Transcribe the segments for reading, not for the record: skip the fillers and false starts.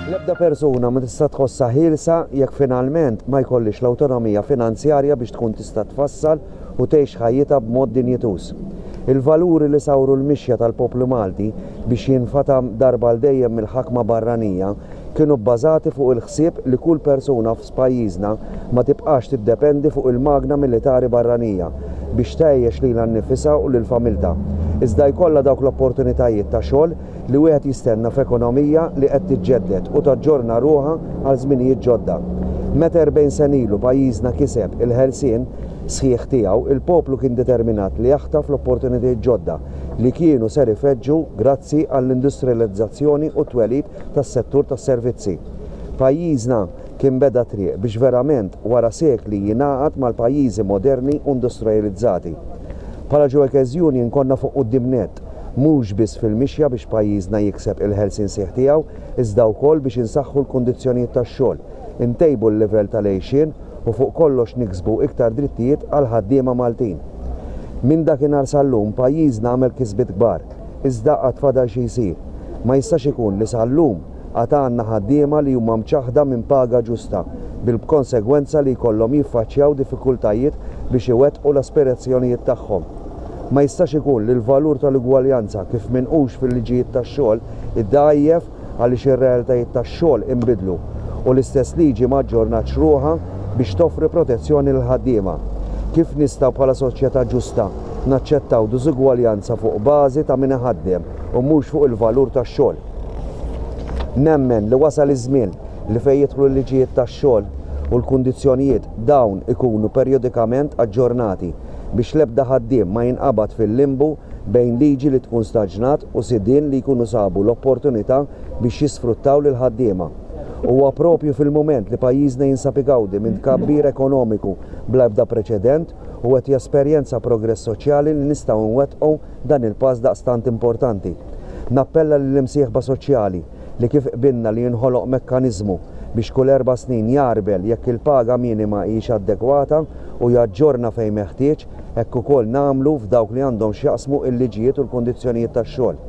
L-ebda persuna ma tista' tħossha ħielsa jekk finalment ma jkollix l-awtonomija finanzjarja biex tkun tista' tfassal u tgħix ħajjitha b'mod dinjetuż. Il-valuri li sawru l-mixja tal-poplu Malti biex jinfatam darba l dejjem mill-ħakma barranija kienu bbażati fuq il-ħsieb li kull persuna f'pajjiżna ma tibqax tiddependi fuq il-magna militari barranija biex tgħixx lilha nnifisha u lill-familtha. Iżda jkollha dawk l-opportunitajiet ta' xogħol li wieħed jistenna f'ekonomija li qed tiġġedded u taġġorna ruħha għal żminijiet ġodda. Meta 40 sen ilu pajjiżna kiseb il-Ħelsien sħiħ tiegħu, il-poplu kien determinat li jaħtaf l-opportunitajiet ġodda li kienu ser ifeġġu grazzi għall-industrializzazzjoni u twelid tas-settur tas-servizzi. Pajjiżna kien beda triq biex verament wara sekli jingħaqad mal-pajjiżi moderni u industrializzati. Bħala ġewwa konna fuq quddiem nett, mhux biss fil-mixja biex pajjiżna jikseb il-Ħelsien sieħ tiegħu, iżda wkoll biex insaħħu l-kundizzjonijiet tax-xogħol, intejbu l-livell tal-għejxien u fuq kollox niksbu iktar drittijiet għal ħaddiema Maltin. Minn dakinhar sal-lum pajjiżna għamel kisbiet kbar, iżda qatt fadal xi jsir. Ma jistax ikun li sal-lum għad għandna ħaddiema li huma mċaħda minn paga ġusta, bil-konsegwenza li jkollhom jiffaċċjaw diffikultajiet biex iwettqu l-aspirazzjonijiet tagħhom. Ma jistax ikun li l-valur tal-ugwaljanza kif minqux fil-liġijiet tax-xogħol iddajjef għaliex ir-realtajiet tax-xogħol inbidlu u l-istess liġi ma ġġornatx ruħha biex toffri protezzjoni lil ħaddiema. Kif nistgħu bħala soċjetà ġusta naċċettaw diżugwaljanza fuq bażi ta' min iħaddem u mhux fuq il-valur tax-xogħol. Nemmen li wasal iż-żmien li fejn jidħlu l-liġijiet tax-xogħol u l-kundizzjonijiet dawn ikunu perjodikament aġġornati biex l-ebda ħaddiem ma jinqabad fil-limbu bejn liġi li tkun staġnat u sidien li jkunu sabu l-opportunità biex jisfruttaw lil ħaddiema. Huwa proprju fil-mument li pajjiżna jinsab igawdi minn tkabbir ekonomiku bla ebda preċedent u qed jesperjenza progress soċjali li nistgħu nwettqu dan il-pass daqstant importanti. Nappella lill-imsieħba soċjali li kif qbilna li jinħoloq mekkaniżmu biex kull 4 snin jarbel jekk il-paga minima hix adekwata u jaġġorna fejn meħtieġ, hekk ukoll nagħmlu f'dawk li għandhom x'jaqsmu l-liġijiet u l-kundizzjonijiet tax-xogħol.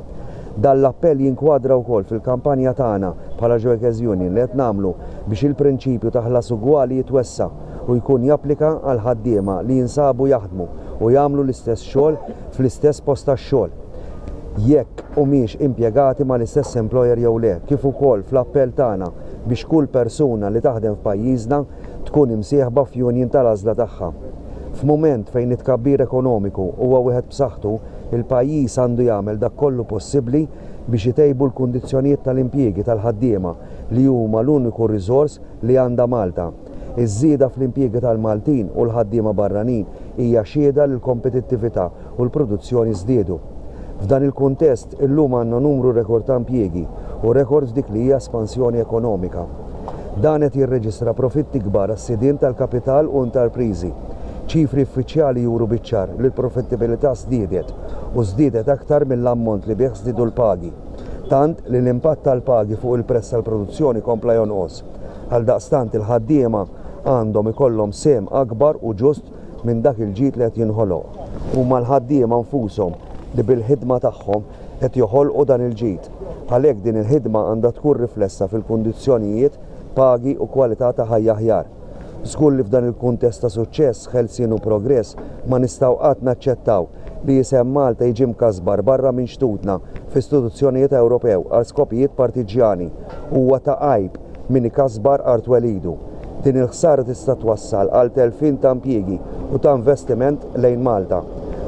Dan l-appell jinkwadra wkoll fil-kampanja tagħna bħala ġewwa li qed nagħmlu biex il-prinċipju ta' ħlas ugwali jitwessa u jkun japplika għal ħaddiema li jinsabu jaħdmu u jagħmlu l-istess xogħol fl-istess post tax-xogħol. Jekk humiex impjegati mal-istess employer jew le, kif ukoll fl-appell tagħna biex kull persuna li taħdem f'pajjiżna tkun imsieħba f'union tal-għażla tagħha. F'mument fejn it-tkabbir ekonomiku huwa wieħed b'saħħtu, il-pajjiż għandu jagħmel dak kollu possibbli biex itejbu l-kundizzjonijiet tal-impjiegi tal-ħaddiema li huma l-uniku riżors li għandha Malta. Iż-żieda fl-impjiegi tal-Maltin u l-ħaddiema barranin hija xhieda lill kompetittività u l-produzzjoni żdiedu. F'dan il-kuntest illum għandna numru rekord ta' impjiegi u rekord f'dik li hija espansjoni ekonomika. Dan qed jirreġistra profitti kbar għas-sidien tal-kapital u intrapriżi. Ċifri uffiċjali juru biċ-ċar li l-profittibilità żdiedet u żdiedet aktar mill-ammont li bih żdiedu l-pagi. Tant li l-impatt tal-pagi fuq il-prezz tal-produzzjoni kompla jonqos. Għaldaqstant il-ħaddiema għandhom ikollhom sem akbar u ġust minn dak il-ġid li qed jinħoloq. Huma l-ħaddiema nfushom li bil-ħidma tagħhom qed joħolqu dan il-ġid. Għalhekk din il-ħidma għandha tkun riflessa fil-kundizzjonijiet, pagi u kwalità ta' ħajja aħjar. Żgur li f'dan il-kuntest ta' suċċess, ħelsien u progress ma nistgħu qatt naċċettaw li jisem Malta jiġi mkasbar barra minn xtutna f'istituzzjonijiet Ewropew għal skopijiet partiġjani huwa ta' għajb min ikasbar art welidu. Din il-ħsara tista' twassal għal telfin ta' impjiegi u ta' investiment lejn Malta.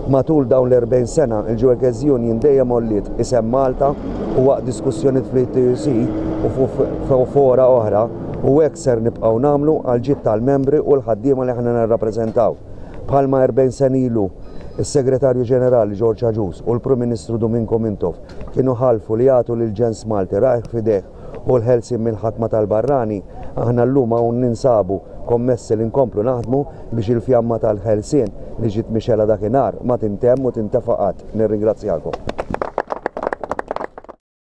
Matul dawn l-40 sena il-ġewwa dejjem olliet isem Malta u waqt diskussjonijiet fl-ITUC u fora oħra u hekk ser nibqgħu nagħmlu għal ġid tal-membri u l-ħaddiema li aħna nirrappreżentaw. Bħalma 40 sen ilu is-Segretarju Ġenerali George Aġus u l-Prim Ministru Domingo Mintov kienu ħalfu li jagħtu lil ġens Malti rajħ f'idejh u l-ħelsien mill-ħatma tal-barrani, aħna llum hawn ninsabu kommessi li nkomplu naħdmu biex il-fjamma tal-Ħelsien li ġiet mixela dakinhar ma tintemm u tintefaq qatt. Nirringrazzjakom.